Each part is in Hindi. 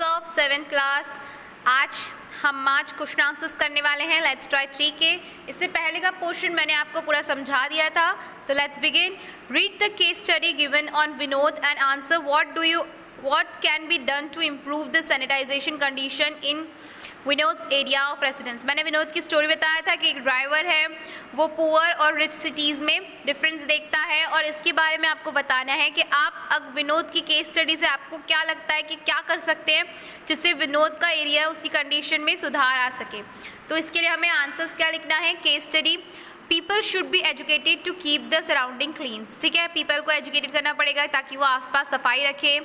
Of 7th class. आज क्वेश्चन आंसर्स करने वाले हैं। लेट्स ट्राई 3 के। इससे पहले का पोर्शन मैंने आपको पूरा समझा दिया था, तो let's begin. Read the case study given on Vinod and answer what can be done to improve the sanitization condition in Vinod's area of residence. मैंने विनोद की स्टोरी बताया था कि एक ड्राइवर है, वो पुअर और रिच सिटीज़ में डिफरेंस देखता है, और इसके बारे में आपको बताना है कि आप अब विनोद की केस स्टडी से आपको क्या लगता है कि क्या कर सकते हैं जिससे विनोद का एरिया उसकी कंडीशन में सुधार आ सके। तो इसके लिए हमें आंसर्स क्या लिखना है। Case study, people should be educated to keep the surrounding clean. ठीक है, पीपल को एजुकेटेड करना पड़ेगा ताकि वो आसपास सफाई रखे।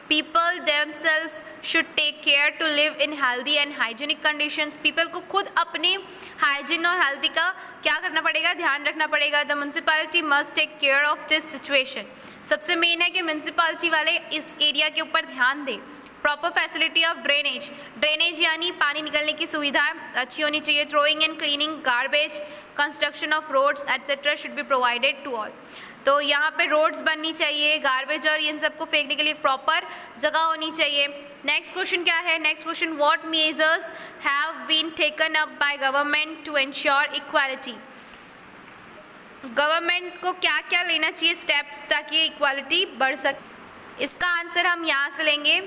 People themselves should take care to live in healthy and hygienic conditions. People को खुद अपने हाइजीन और हेल्दी का क्या करना पड़ेगा, ध्यान रखना पड़ेगा। The municipality must take care of this situation. सबसे मेन है कि म्यूनसिपैलिटी वाले इस एरिया के ऊपर ध्यान दें। प्रॉपर फैसिलिटी ऑफ ड्रेनेज यानी पानी निकलने की सुविधा अच्छी होनी चाहिए। Throwing and cleaning garbage, construction of roads etcetera should be provided to all. तो यहाँ पे रोड्स बननी चाहिए, गार्बेज और इन सबको फेंकने के लिए प्रॉपर जगह होनी चाहिए। नेक्स्ट क्वेश्चन क्या है। Next question, what measures have been taken up by government to ensure equality. Government को क्या क्या लेना चाहिए स्टेप्स ताकि इक्वालिटी बढ़ सके। इसका आंसर हम यहाँ से लेंगे।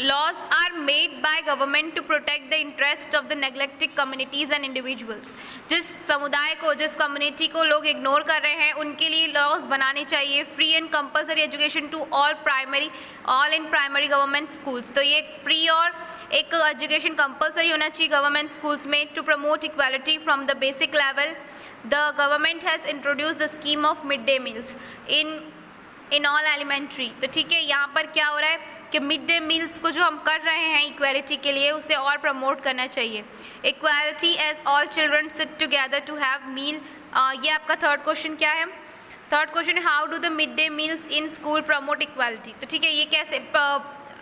Laws are made by government to protect the interest of the neglected communities and individuals। जिस समुदाय को, जिस कम्युनिटी को लोग इग्नोर कर रहे हैं उनके लिए लॉज बनाने चाहिए। Free and compulsory education to all in primary government schools. तो ये फ्री और एक एजुकेशन कंपलसरी होना चाहिए गवर्नमेंट स्कूल्स में। To promote equality from the basic level, the government has introduce the scheme of mid day meals in all elementary. तो ठीक है, यहाँ पर क्या हो रहा है कि मिड डे मील्स को जो हम कर रहे हैं इक्वालिटी के लिए, उसे और प्रमोट करना चाहिए। Equality as all children sit together to have meal. ये आपका थर्ड क्वेश्चन क्या है। थर्ड क्वेश्चन है, how do the mid day meals in school promote equality. तो ठीक है, ये कैसे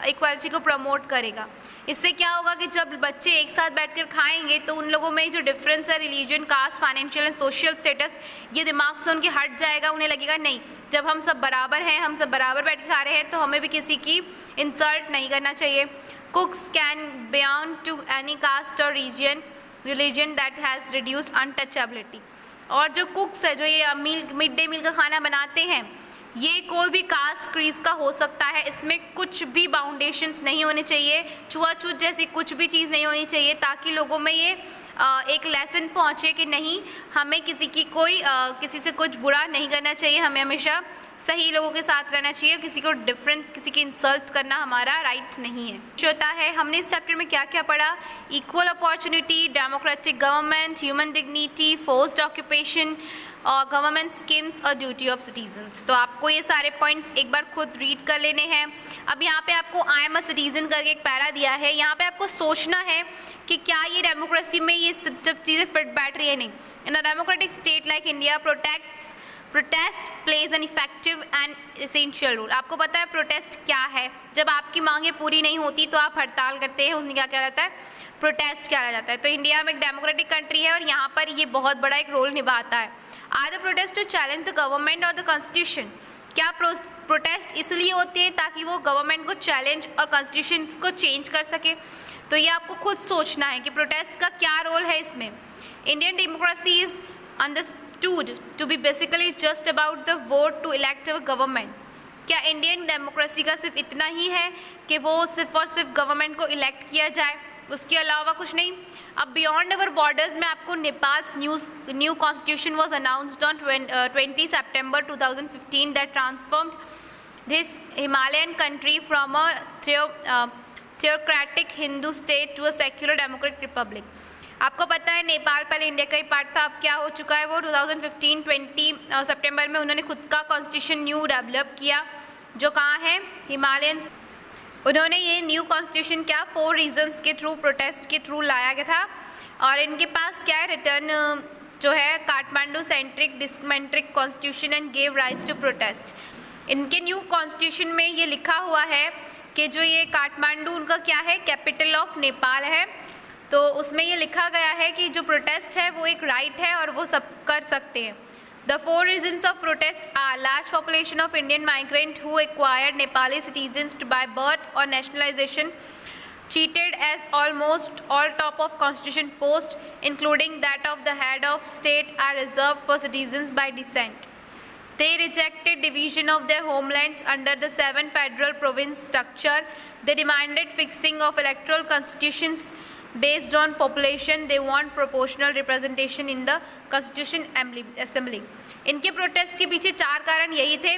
इक्वालिटी को प्रमोट करेगा। इससे क्या होगा कि जब बच्चे एक साथ बैठकर खाएंगे तो उन लोगों में जो डिफरेंस है, religion, caste, financial and social status, ये दिमाग से उनके हट जाएगा। उन्हें लगेगा नहीं, जब हम सब बराबर हैं, हम सब बराबर बैठ के खा रहे हैं, तो हमें भी किसी की इंसल्ट नहीं करना चाहिए। Cooks can beyond to any caste और religion that has reduced untouchability. और जो कुक्स है, जो ये मिड डे मील का खाना बनाते हैं, ये कोई भी कास्ट क्रीज का हो सकता है। इसमें कुछ भी बाउंडेशंस नहीं होने चाहिए, छुआछूत जैसी कुछ भी चीज़ नहीं होनी चाहिए, ताकि लोगों में ये एक लेसन पहुँचे कि नहीं, हमें किसी से कुछ बुरा नहीं करना चाहिए, हमें हमेशा सही लोगों के साथ रहना चाहिए। किसी को डिफरेंस, किसी की इंसल्ट करना हमारा राइट नहीं है। होता है, हमने इस चैप्टर में क्या क्या पढ़ा। Equal opportunity, democratic government, human dignity, forced occupation और गवर्नमेंट स्कीम्स और ड्यूटी ऑफ सिटीजन्स। तो आपको ये सारे पॉइंट्स एक बार खुद रीड कर लेने हैं। अब यहाँ पे आपको आई एम अ सिटीजन करके एक पैरा दिया है। यहाँ पे आपको सोचना है कि क्या ये डेमोक्रेसी में ये सब चीज़ें फिट बैठ रही है, नहीं। In a democratic state like India, protest plays an effective and essential role. आपको पता है प्रोटेस्ट क्या है। जब आपकी मांगें पूरी नहीं होती तो आप हड़ताल करते हैं, उसमें क्या क्या जाता है, प्रोटेस्ट किया जाता है। तो इंडिया में एक डेमोक्रेटिक कंट्री है और यहाँ पर ये बहुत बड़ा एक रोल निभाता है। Are the protest to challenge the government और द कॉन्स्टिट्यूशन। क्या प्रोटेस्ट इसलिए होते हैं ताकि वो गवर्नमेंट को चैलेंज और कॉन्स्टिट्यूशन को चेंज कर सके। तो ये आपको खुद सोचना है कि प्रोटेस्ट का क्या रोल है इसमें। Indian democracy is understood to be basically just about the vote to elect a government. क्या इंडियन डेमोक्रेसी का सिर्फ इतना ही है कि वो सिर्फ और सिर्फ गवर्नमेंट को इलेक्ट किया जाए, उसके अलावा कुछ नहीं। अब बियॉन्ड अवर बॉर्डर्स में आपको Nepal's new constitution was announced on 20 September 2015 that transformed this Himalayan country from a theocratic Hindu state to a secular democratic republic. आपको पता है नेपाल पहले इंडिया का ही पार्ट था, अब क्या हो चुका है, वो 2015 सितंबर में उन्होंने खुद का कॉन्स्टिट्यूशन न्यू डेवलप किया, जो कहाँ है, हिमालयंस। उन्होंने ये न्यू कॉन्स्टिट्यूशन क्या 4 रीजन्स के थ्रू, प्रोटेस्ट के थ्रू लाया गया था। और इनके पास क्या है, रिटर्न जो है काठमांडू सेंट्रिक डिस्मेंट्रिक constitution and gave rise to protest. इनके न्यू कॉन्स्टिट्यूशन में ये लिखा हुआ है कि जो ये काठमांडू उनका क्या है, कैपिटल ऑफ नेपाल है। तो उसमें ये लिखा गया है कि जो प्रोटेस्ट है वो एक राइट है और वो सब कर सकते हैं। The four reasons of protest are large population of Indian migrants who acquired Nepali citizens by birth or nationalization, cheated as almost all top of constitution posts, including that of the head of state, are reserved for citizens by descent. They rejected division of their homelands under the 7 federal province structure. They demanded fixing of electoral constitutions based on population. They want proportional representation in the constitution assembly. इनके प्रोटेस्ट के पीछे 4 कारण यही थे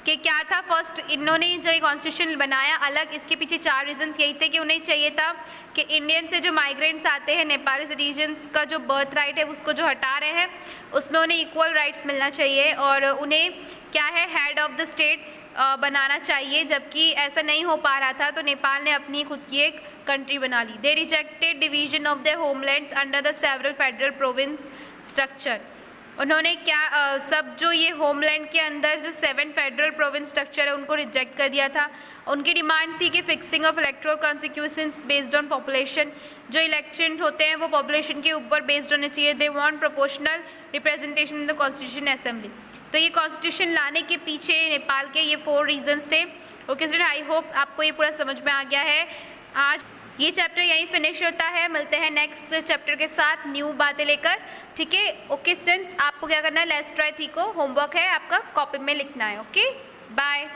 कि क्या था। फर्स्ट, इन्होंने जो ये कॉन्स्टिट्यूशन बनाया अलग, इसके पीछे 4 रीजंस यही थे कि उन्हें चाहिए था कि इंडियन से जो माइग्रेंट्स आते हैं, नेपाली सिटीजन्स का जो बर्थ राइट है उसको जो हटा रहे हैं, उसमें उन्हें इक्वल राइट्स मिलना चाहिए और उन्हें क्या है हेड ऑफ द स्टेट बनाना चाहिए, जबकि ऐसा नहीं हो पा रहा था तो नेपाल ने अपनी खुद की एक कंट्री बना ली। They rejected division of the homelands under the several federal province structure. उन्होंने क्या सब जो ये होमलैंड के अंदर जो 7 फेडरल प्रोविंस स्ट्रक्चर है उनको रिजेक्ट कर दिया था। उनकी डिमांड थी कि fixing of electoral constitutions based on population, जो इलेक्शन होते हैं वो पॉपुलेशन के ऊपर बेस्ड होने चाहिए। They want proportional representation in the constitution assembly. तो ये कॉन्स्टिट्यूशन लाने के पीछे नेपाल के ये 4 रीजंस थे। ओके स्टूडेंट, आई होप आपको ये पूरा समझ में आ गया है। आज ये चैप्टर यहीं फिनिश होता है, मिलते हैं नेक्स्ट चैप्टर के साथ न्यू बातें लेकर, ठीक है। ओके स्टूडेंट्स, आपको क्या करना है, लेट्स ट्राई थी को होमवर्क है आपका, कॉपी में लिखना है। Okay, bye.